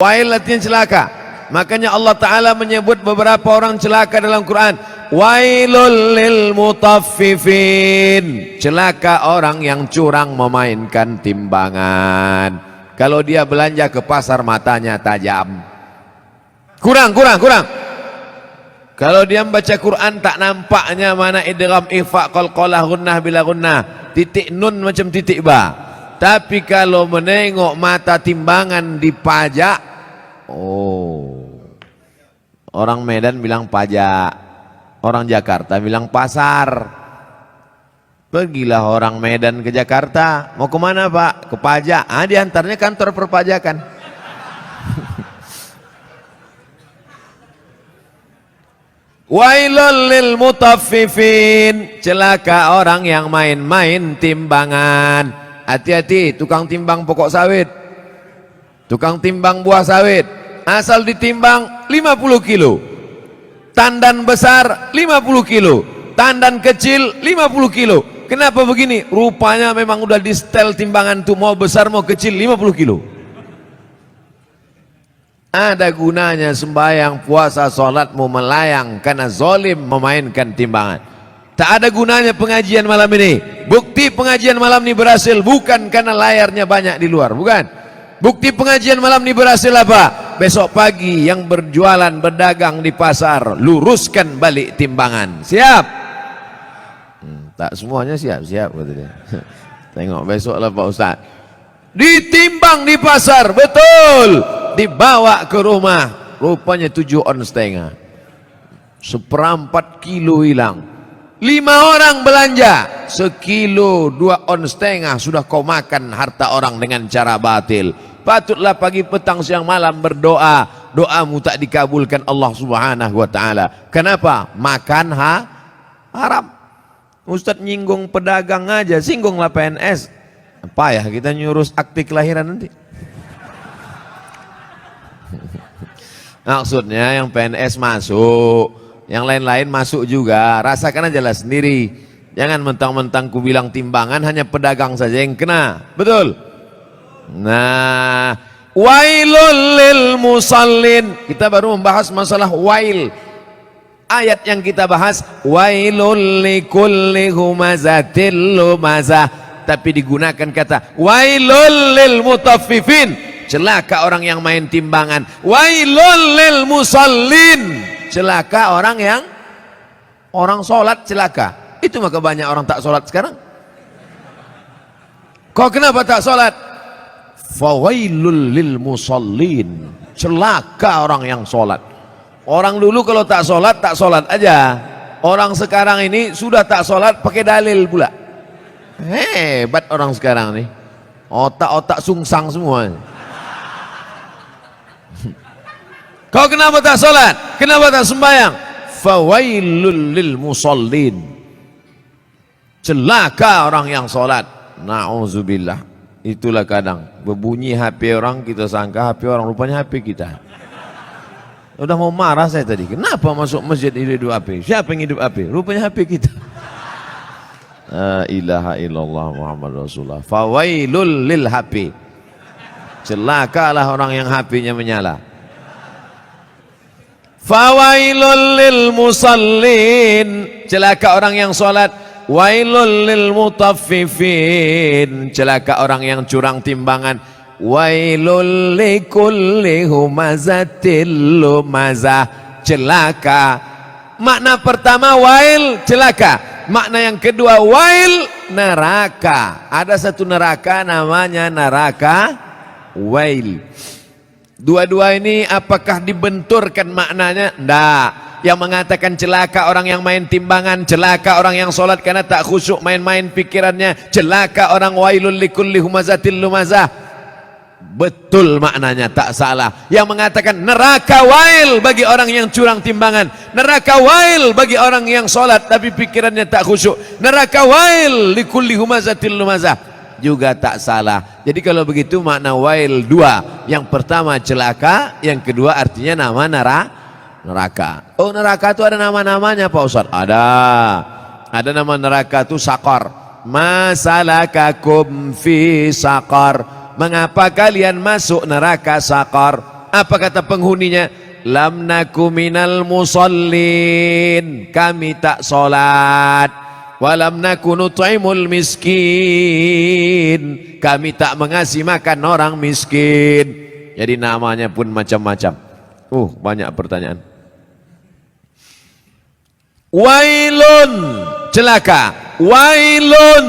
Wail artinya celaka. Makanya Allah Ta'ala menyebut beberapa orang celaka dalam Quran. Wailul lil mutaffifin. Celaka orang yang curang memainkan timbangan. Kalau dia belanja ke pasar matanya tajam. Kurang. Kalau dia membaca Quran tak nampaknya mana idgham, ikhfa, qalqalah, gunnah bila gunnah. Titik nun macam titik ba. Tapi kalau menengok mata timbangan dipajak, orang Medan bilang pajak, orang Jakarta bilang pasar. Pergilah orang Medan ke Jakarta, mau kemana Pak? Ke pajak. Diantaranya kantor perpajakan. Wailul lil mutaffifin. Celaka orang yang main-main timbangan. Hati-hati tukang timbang pokok sawit, tukang timbang buah sawit. Asal ditimbang 50 kilo, tandan besar 50 kilo, tandan kecil 50 kilo. Kenapa begini? Rupanya memang udah di setel timbangan tuh, mau besar mau kecil 50 kilo. Ada gunanya sembahyang, puasa, sholatmu melayang karena zolim memainkan timbangan. Tak ada gunanya pengajian malam ini. Bukti pengajian malam ini berhasil bukan karena layarnya banyak di luar, bukan. Bukti pengajian malam ini berhasil apa? Besok pagi yang berjualan berdagang di pasar luruskan balik timbangan. Siap? Tak semuanya siap kata dia. Tengok besok lah Pak Ustaz. Ditimbang di pasar, betul. Dibawa ke rumah, rupanya 7,5 on, 1/4 kilo hilang. 5 orang belanja, 1,5 kilo 2,5 on sudah kau makan harta orang dengan cara batil. Patutlah pagi petang siang malam berdoa, doamu tak dikabulkan Allah Subhanahu wa taala. Kenapa? Makan haram. Ustaz nyinggung pedagang aja, singgunglah PNS. Apa ya kita nyurus akte kelahiran nanti? Maksudnya yang PNS masuk, yang lain-lain masuk juga. Rasakan aja lah sendiri. Jangan mentang-mentang ku bilang timbangan hanya pedagang saja yang kena. Betul? Nah, wailul lil musallin. Kita baru membahas masalah wail. Ayat yang kita bahas wailul likulli humazatil lumazah, tapi digunakan kata wailul lil mutaffifin. Celaka orang yang main timbangan. Wailul lil musallin. Celaka orang sholat celaka. Itu maka banyak orang tak sholat sekarang. Kau kenapa tak sholat? Fawailul lil musallin. Celaka orang yang sholat. Orang dulu kalau tak sholat aja. Orang sekarang ini sudah tak sholat pakai dalil pula. Hebat orang sekarang nih. Otak-otak sungsang semua. Kau kenapa tak sholat? Kenapa tak sembahyang? Fawailul lil musallin. Celaka orang yang sholat. Na'udzubillah. Itulah kadang berbunyi HP orang, kita sangka HP orang, rupanya HP kita. Udah mau marah saya tadi. Kenapa masuk masjid hidup HP? Siapa yang hidup HP? Rupanya HP kita. La ilaha illallah Muhammad Rasulullah. Fawailul lil HP. Celakalah orang yang HP-nya menyala. Fawailul lil musallin. Celaka orang yang sholat. Wailul lil mutaffifin. Celaka orang yang curang timbangan. Wailul likulli humazatil lumazah. Celaka. Makna pertama wail, celaka. Makna yang kedua wail, neraka. Ada satu neraka namanya neraka wail. Dua-dua ini apakah dibenturkan maknanya? Tidak. Yang mengatakan celaka orang yang main timbangan, celaka orang yang sholat karena tak khusyuk main-main pikirannya, celaka orang wailul likulli humazatil lumazah. Betul maknanya, tak salah. Yang mengatakan neraka wail bagi orang yang curang timbangan, neraka wail bagi orang yang sholat tapi pikirannya tak khusyuk, neraka wail likulli humazatil lumazah, juga tak salah. Jadi kalau begitu makna wail dua. Yang pertama celaka, yang kedua artinya nama neraka. Oh, neraka itu ada nama-namanya Pak Ustaz? Ada nama neraka itu Saqar. Masalakakum fi Saqar. Mengapa kalian masuk neraka Saqar? Apa kata penghuninya? Lam naku minal musallin, kami tak solat. Walam naku nut'imul miskin, kami tak mengasih makan orang miskin. Jadi namanya pun macam-macam. Banyak pertanyaan. Wailun, celaka. Wailun,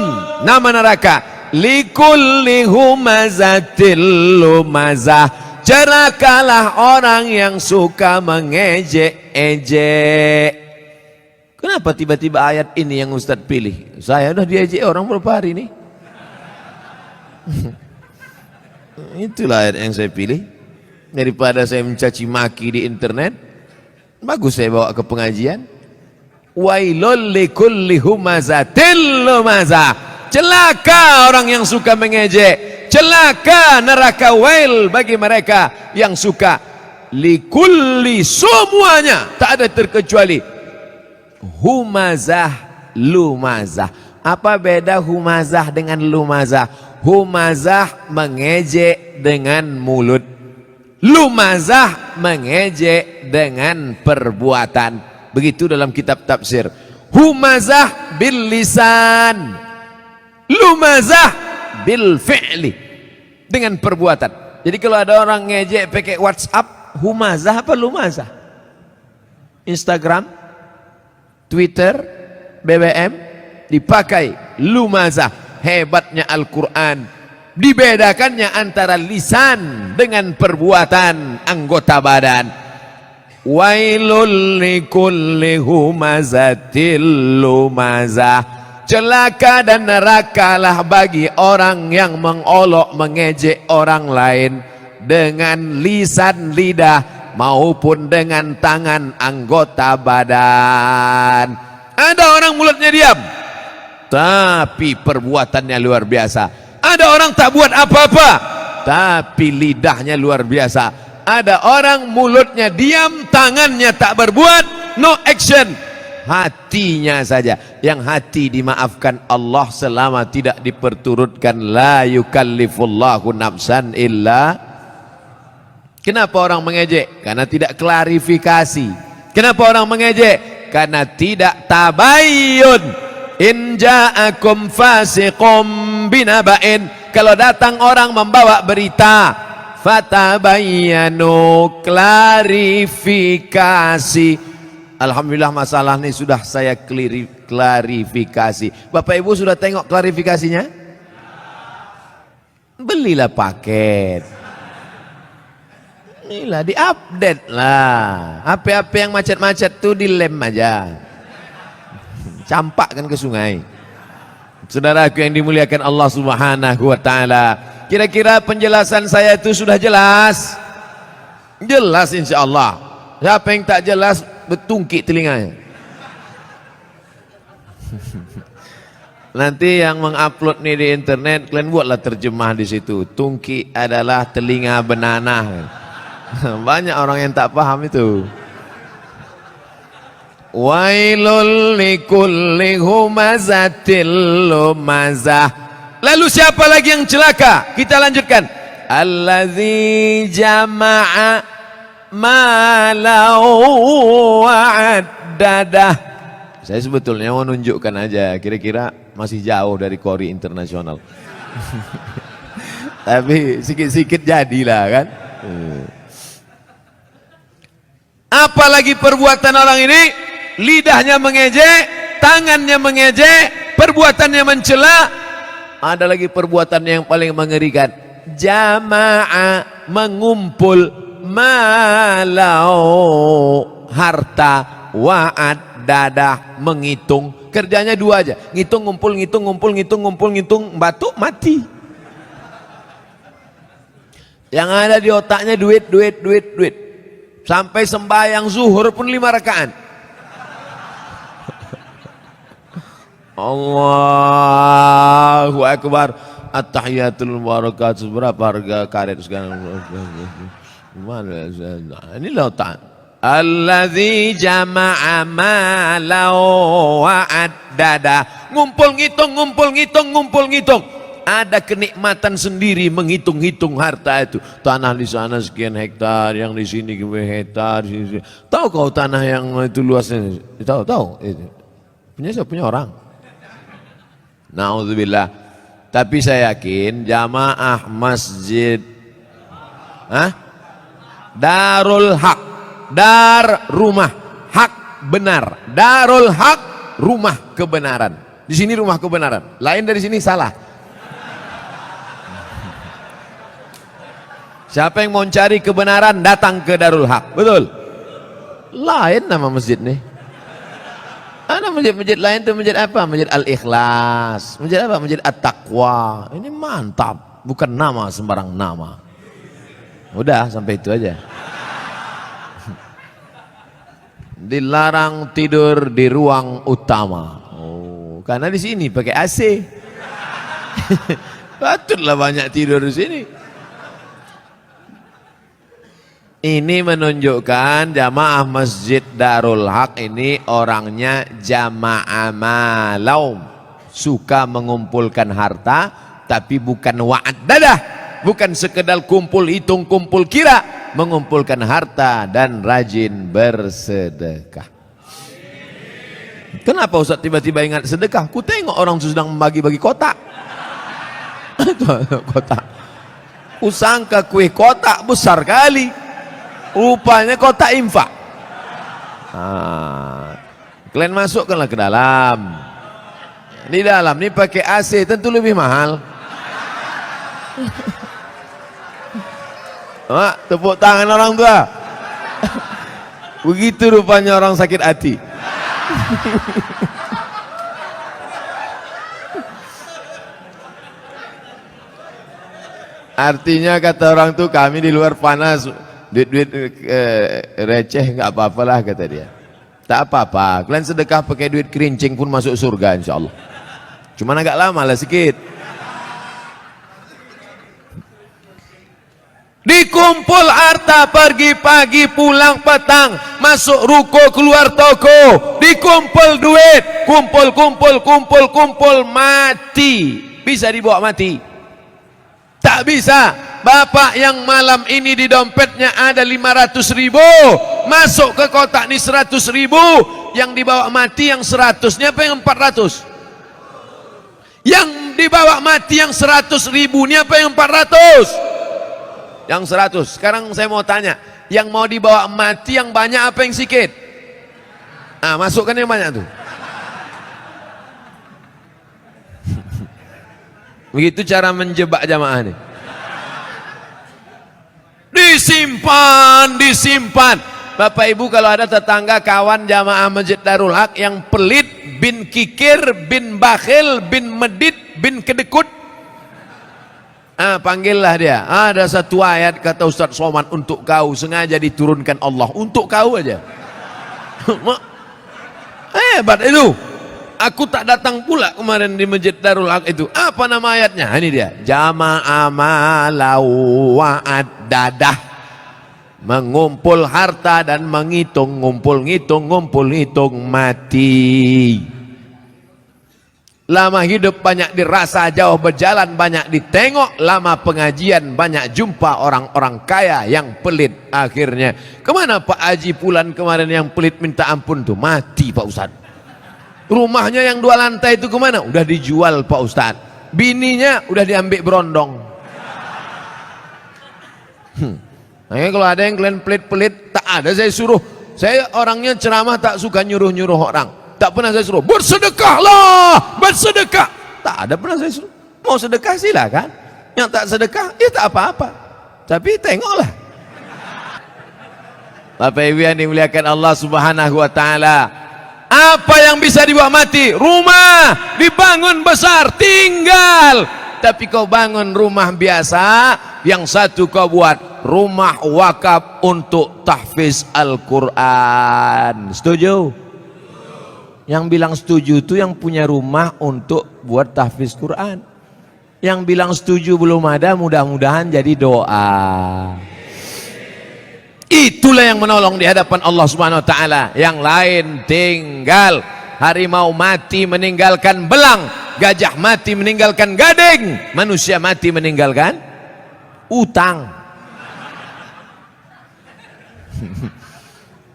nama neraka. Likulli humazatil lumazah, celakalah orang yang suka mengejek-ejek. Kenapa tiba-tiba ayat ini yang Ustaz pilih? Saya udah diejek orang berapa hari ini. Itulah ayat yang saya pilih. Daripada saya mencaci maki di internet, bagus saya bawa ke pengajian. Wailul likulli humazatil lumazah, celaka orang yang suka mengejek, celaka neraka wail bagi mereka yang suka. Likulli, semuanya, tak ada terkecuali. Humazah, lumazah. Apa beda humazah dengan lumazah? Humazah mengejek dengan mulut, lumazah mengejek dengan perbuatan. Begitu dalam kitab tafsir. Humazah bil lisan, lumazah bil fi'li, dengan perbuatan. Jadi kalau ada orang ngejek pakai WhatsApp, humazah apa lumazah? Instagram, Twitter, BBM dipakai lumazah. Hebatnya Al-Quran, dibedakannya antara lisan dengan perbuatan anggota badan. Wailul likulli humazatil lumazah, celaka dan nerakalah bagi orang yang mengolok mengejek orang lain dengan lisan lidah maupun dengan tangan anggota badan. Ada orang mulutnya diam, tapi perbuatannya luar biasa. Ada orang tak buat apa-apa, tapi lidahnya luar biasa. Ada orang mulutnya diam, tangannya tak berbuat, no action, hatinya saja. Yang hati dimaafkan Allah selama tidak diperturutkan. La yukallifullahu nafsan illa. Kenapa orang mengejek? Karena tidak klarifikasi. Kenapa orang mengejek? Karena tidak tabayyun. In ja'akum fasiqum binaba'in, kalau datang orang membawa berita, fatabayyanu, klarifikasi. Alhamdulillah masalah ini sudah saya klarifikasi. Bapak Ibu sudah tengok klarifikasinya? Belilah paket. Inilah diupdate lah. HP-HP yang macet-macet tuh dilem aja, campakkan ke sungai. Saudaraku yang dimuliakan Allah Subhanahu wa taala, kira-kira penjelasan saya itu sudah jelas? Jelas insyaallah. Siapa yang tak jelas betungkik telinganya. Nanti yang mengupload nih di internet, kalian buatlah terjemah di situ. Tungki adalah telinga benanah. Banyak orang yang tak paham itu. Wailul likulli humazatil lumazah. Lalu siapa lagi yang celaka? Kita lanjutkan. Allazi jama'a malau wa'addadah. Saya sebetulnya mau nunjukkan aja, kira-kira masih jauh dari Kori internasional. Tapi sikit-sikit jadilah kan. Apalagi perbuatan orang ini, lidahnya mengejek, tangannya mengejek, perbuatannya mencela. Ada lagi perbuatan yang paling mengerikan. Jama'a, mengumpul, malau, harta, wa'ad, dadah, menghitung. Kerjanya dua aja, ngitung, ngumpul, ngitung, ngumpul, ngitung, ngumpul, ngitung, batuk, mati. Yang ada di otaknya duit, duit, duit, duit. Sampai sembahyang zuhur pun 5 rakaat. Allahu Akbar. At-tahiyatul barakatuh. Berapa harga karet sekarang? Mana? Ini lautan. Allazi jama'a malau wa'addada. Ngumpul ngitung, ngumpul ngitung, ngumpul ngitung. ada kenikmatan sendiri menghitung-hitung harta itu. Tanah di sana sekian hektar, yang di sini hektar. Tahu kau tanah yang itu luasnya? Tahu. Punya siapa? Punya orang. Nauzubillah. Tapi saya yakin jamaah masjid Darul Haq, dar rumah, hak benar. Darul Haq, rumah kebenaran. Di sini rumah kebenaran. Lain dari sini salah. Siapa yang mau cari kebenaran datang ke Darul Haq. Betul? Lain nama masjid nih. Ada masjid-masjid lain tuh, masjid apa? Masjid Al-Ikhlas. Masjid apa? Masjid At-Taqwa. Ini mantap, bukan nama sembarang nama. Udah sampai itu aja. Dilarang tidur di ruang utama. Oh, karena di sini pakai AC. Patutlah banyak tidur di sini. Ini menunjukkan jamaah masjid Darul Haq ini orangnya jamaah malau, suka mengumpulkan harta, tapi bukan wa'ad dadah, bukan sekedar kumpul hitung kumpul kira, mengumpulkan harta dan rajin bersedekah. Kenapa Ustaz tiba-tiba ingat sedekah? Ku tengok orang sedang membagi-bagi kotak. Kotak. Ku sangka kue kotak besar kali. Rupanya kotak infak. Kalian masukkanlah ke dalam. Di dalam ini pakai AC, tentu lebih mahal. Tepuk tangan orang tua. Begitu rupanya orang sakit hati. Artinya kata orang tuh, kami di luar panas, duit-duit receh nggak apa-apalah kata dia. Tak apa-apa, kalian sedekah pakai duit kerincing pun masuk surga insyaallah. Cuman agak lama lah sikit. Dikumpul harta pergi pagi pulang petang, masuk ruko keluar toko, dikumpul duit, kumpul mati. Bisa dibawa mati? Tak bisa. Bapak yang malam ini di dompetnya ada 500.000, masuk ke kotak ini 100.000, yang dibawa mati yang 100-nya apa yang 400? Yang dibawa mati yang 100.000-nya apa yang 400? Yang 100. Sekarang saya mau tanya, yang mau dibawa mati yang banyak apa yang sikit? Masukkan yang banyak tuh. Begitu cara menjebak jamaah nih. Disimpan. Bapak Ibu, kalau ada tetangga kawan jamaah Masjid Darul Haq yang pelit, bin kikir, bin bakhil, bin medit, bin kedekut, panggillah dia. Ada satu ayat kata Ustaz Somad untuk kau, sengaja diturunkan Allah untuk kau aja. Hebat itu. Aku tak datang pula kemarin di Masjid Darul Haq itu. Apa nama ayatnya? Ini dia. Jama'a malau wa'ad dadah. Mengumpul harta dan menghitung, ngumpul ngitung mati. Lama hidup banyak dirasa, jauh berjalan banyak ditengok, lama pengajian banyak jumpa orang-orang kaya yang pelit. Akhirnya kemana Pak Haji Pulan kemarin yang pelit minta ampun tuh? Mati Pak Ustadz. Rumahnya yang 2 lantai itu kemana? Udah dijual Pak Ustadz. Bininya udah diambil berondong. Makanya kalau ada yang kalian pelit-pelit, tak ada saya suruh. Saya orangnya ceramah tak suka nyuruh-nyuruh orang. Tak pernah saya suruh, bersedekahlah, bersedekah. Tak ada pernah saya suruh. Mau sedekah silakan. Yang tak sedekah, ya tak apa-apa. Tapi tengoklah. Bapak Ibu yang dimuliakan Allah Subhanahu wa taala. Apa yang bisa dibawa mati? Rumah dibangun besar, tinggal. Tapi kau bangun rumah biasa, yang satu kau buat rumah wakaf untuk tahfiz Al-Quran. Setuju? Yang bilang setuju itu yang punya rumah untuk buat tahfiz Quran. Yang bilang setuju belum ada, mudah-mudahan jadi doa. Itulah yang menolong di hadapan Allah Subhanahu wa taala. Yang lain tinggal. Harimau mati meninggalkan belang, Gajah mati meninggalkan gading, manusia mati meninggalkan utang.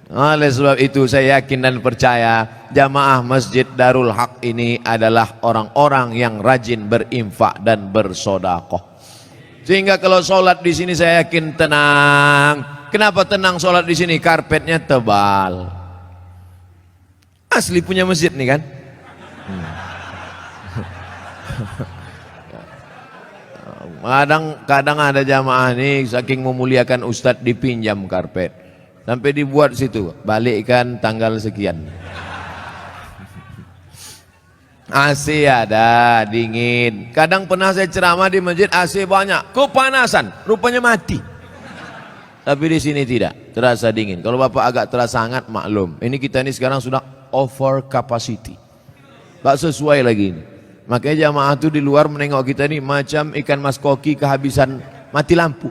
Oleh sebab itu saya yakin dan percaya jamaah Masjid Darul Haq ini adalah orang-orang yang rajin berinfak dan bersodakoh. Sehingga kalau sholat di sini saya yakin tenang. Kenapa tenang sholat di sini? Karpetnya tebal. Asli punya masjid nih kan? Kadang ada jamaah nih saking memuliakan ustadz dipinjam karpet sampai dibuat situ balikkan tanggal sekian. AC ada dingin. Kadang pernah saya ceramah di masjid AC banyak kepanasan rupanya mati. Tapi di sini tidak terasa dingin. Kalau bapak agak terasa hangat maklum. Ini kita ini sekarang sudah over capacity. Tak sesuai lagi ini. Makanya jamaah itu di luar menengok kita ini macam ikan mas koki kehabisan mati lampu.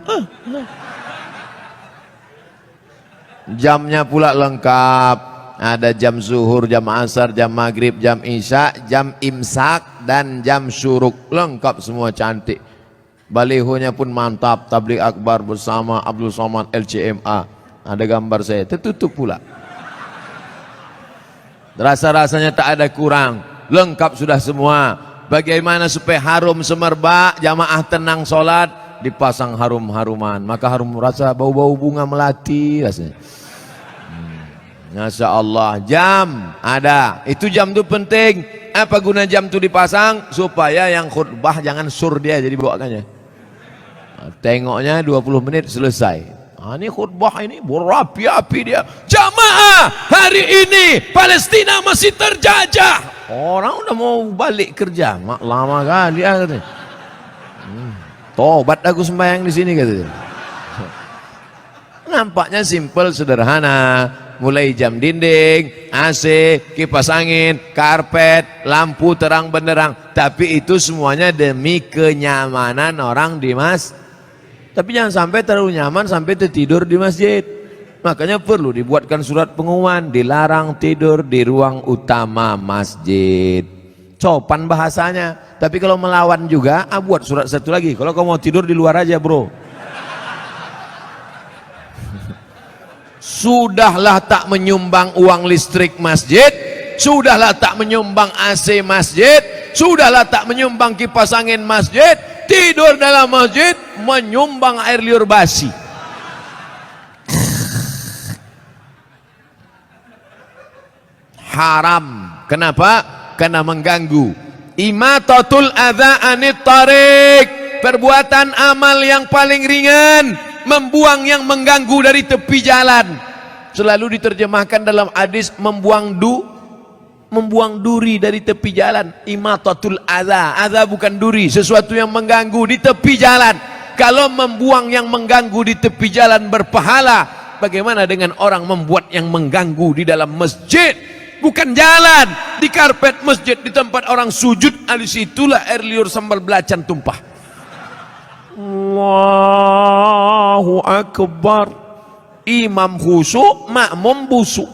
Jamnya pula lengkap. Ada jam zuhur, jam asar, jam maghrib, jam isya, jam imsak dan jam syuruk. Lengkap semua cantik. Balihonya pun mantap. Tabligh akbar bersama Abdul Somad LCMA. Ada gambar saya. Tertutup pula. Rasa-rasanya tak ada kurang. Lengkap sudah semua. Bagaimana supaya harum semerbak, jamaah tenang sholat, dipasang harum-haruman. Maka harum rasa bau-bau bunga melati rasanya. Masya Allah. Jam ada. Itu jam itu penting. Apa guna jam itu dipasang? Supaya yang khutbah jangan sur dia jadi bawakannya. Tengoknya 20 menit selesai. Ini khutbah ini berapi-api dia. Jamaah hari ini Palestina masih terjajah. Orang udah mau balik kerja. Mak lama kan dia katanya. Tobat aku sembahyang di sini katanya. Nampaknya simple sederhana. Mulai jam dinding, AC, kipas angin, karpet, lampu terang benderang. Tapi itu semuanya demi kenyamanan orang di masjid. Tapi jangan sampai terlalu nyaman sampai tertidur di masjid. Makanya perlu dibuatkan surat pengumuman, dilarang tidur di ruang utama masjid. Sopan bahasanya. Tapi kalau melawan juga, buat surat satu lagi. Kalau kamu mau tidur di luar aja bro. Sudahlah tak menyumbang uang listrik masjid, sudahlah tak menyumbang AC masjid, sudahlah tak menyumbang kipas angin masjid, tidur dalam masjid menyumbang air liur basi. Haram. Kenapa? Karena mengganggu. Imatatul adza anit tariq, perbuatan amal yang paling ringan, membuang yang mengganggu dari tepi jalan. Selalu diterjemahkan dalam hadis membuang duri dari tepi jalan. Imatatul adza. Adza bukan duri, sesuatu yang mengganggu di tepi jalan. Kalau membuang yang mengganggu di tepi jalan berpahala, bagaimana dengan orang membuat yang mengganggu di dalam masjid? Bukan jalan, di karpet masjid, di tempat orang sujud, di situlah air liur sambal belacan tumpah. Allahu Akbar. Imam khusyuk, makmum busuk.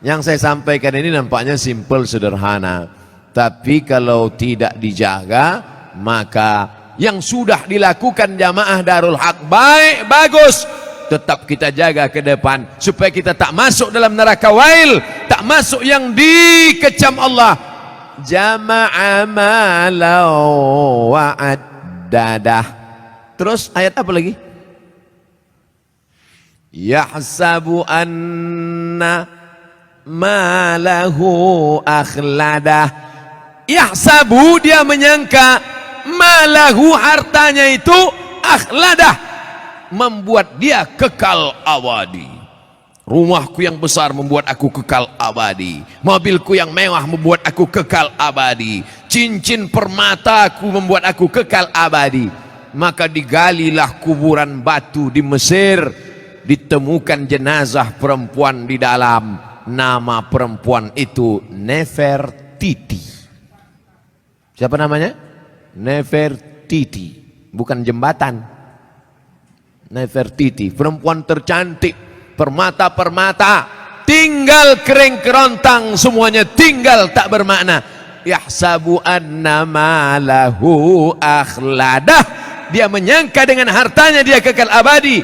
Yang saya sampaikan ini nampaknya simple, sederhana. Tapi kalau tidak dijaga, maka yang sudah dilakukan jamaah Darul Haq baik, bagus. Tetap kita jaga ke depan supaya kita tak masuk dalam neraka wail, tak masuk yang dikecam Allah. Jama'a malau wa'addadah. Terus ayat apa lagi? Yahsabu anna malahu akhladah. Yahsabu, dia menyangka, malahu, hartanya itu, akhladah, membuat dia kekal abadi. Rumahku yang besar membuat aku kekal abadi. Mobilku yang mewah membuat aku kekal abadi. Cincin permataku membuat aku kekal abadi. Maka digalilah kuburan batu di Mesir. Ditemukan jenazah perempuan di dalam. Nama perempuan itu Nefertiti. Siapa namanya? Nefertiti. Bukan jembatan. Nefertiti, perempuan tercantik, permata-permata, tinggal kering kerontang, semuanya tinggal tak bermakna. Yahsabu anna malahu akhladah, dia menyangka dengan hartanya dia kekal abadi.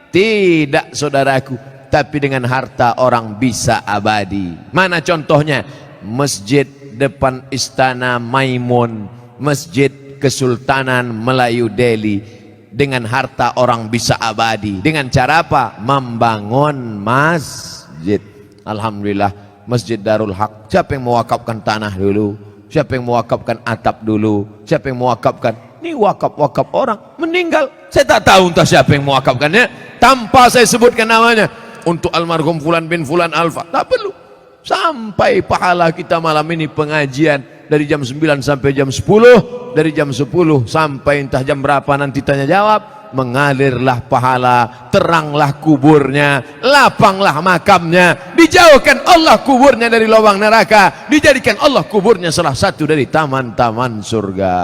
Tidak saudaraku, tapi dengan harta orang bisa abadi. Mana contohnya? Masjid depan Istana Maimun, Masjid Kesultanan Melayu Delhi. Dengan harta orang bisa abadi. Dengan cara apa? Membangun masjid. Alhamdulillah, Masjid Darul Haq. Siapa yang mewakafkan tanah dulu? Siapa yang mewakafkan atap dulu? Siapa yang mewakafkan? Ini wakaf-wakaf orang meninggal. Saya tak tahu entah siapa yang mewakafkannya, tanpa saya sebutkan namanya. Untuk almarhum Fulan bin Fulan Alfa, tak perlu. Sampai pahala kita malam ini pengajian dari jam 9 sampai jam 10, dari jam 10 sampai entah jam berapa nanti tanya jawab, mengalirlah pahala, teranglah kuburnya, lapanglah makamnya, dijauhkan Allah kuburnya dari lubang neraka, dijadikan Allah kuburnya salah satu dari taman-taman surga.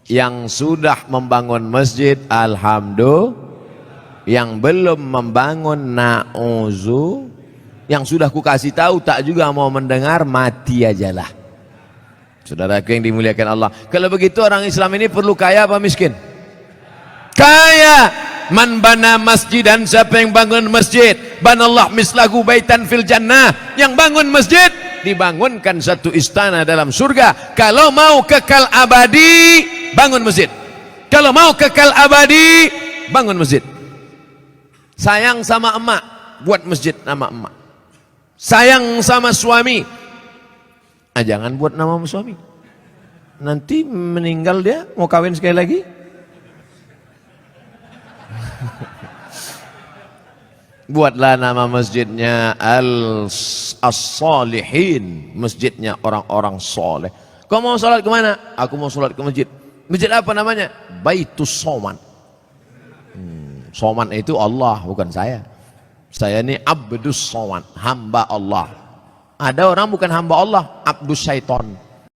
Yang sudah membangun masjid alhamdulillah, yang belum membangun na'uzu, yang sudah ku kasih tahu tak juga mau mendengar, mati ajalah. Saudaraku yang dimuliakan Allah, kalau begitu orang Islam ini perlu kaya apa miskin? Kaya. Man bana masjidan, siapa yang bangun masjid, banallah mislahu baitan fil jannah, yang bangun masjid dibangunkan satu istana dalam surga. Kalau mau kekal abadi, bangun masjid. Kalau mau kekal abadi, bangun masjid. Sayang sama emak, buat masjid nama emak. Sayang sama suami, jangan buat nama suami. Nanti meninggal dia, mau kawin sekali lagi. Buatlah nama masjidnya As-Salihin, masjidnya orang-orang soleh. Kau mau sholat kemana? Aku mau sholat ke masjid. Masjid apa namanya? Baitus Soman. Soman itu Allah, bukan saya. Saya ini Abdus Soman, hamba Allah. Ada orang bukan hamba Allah, Abdus Syaiton.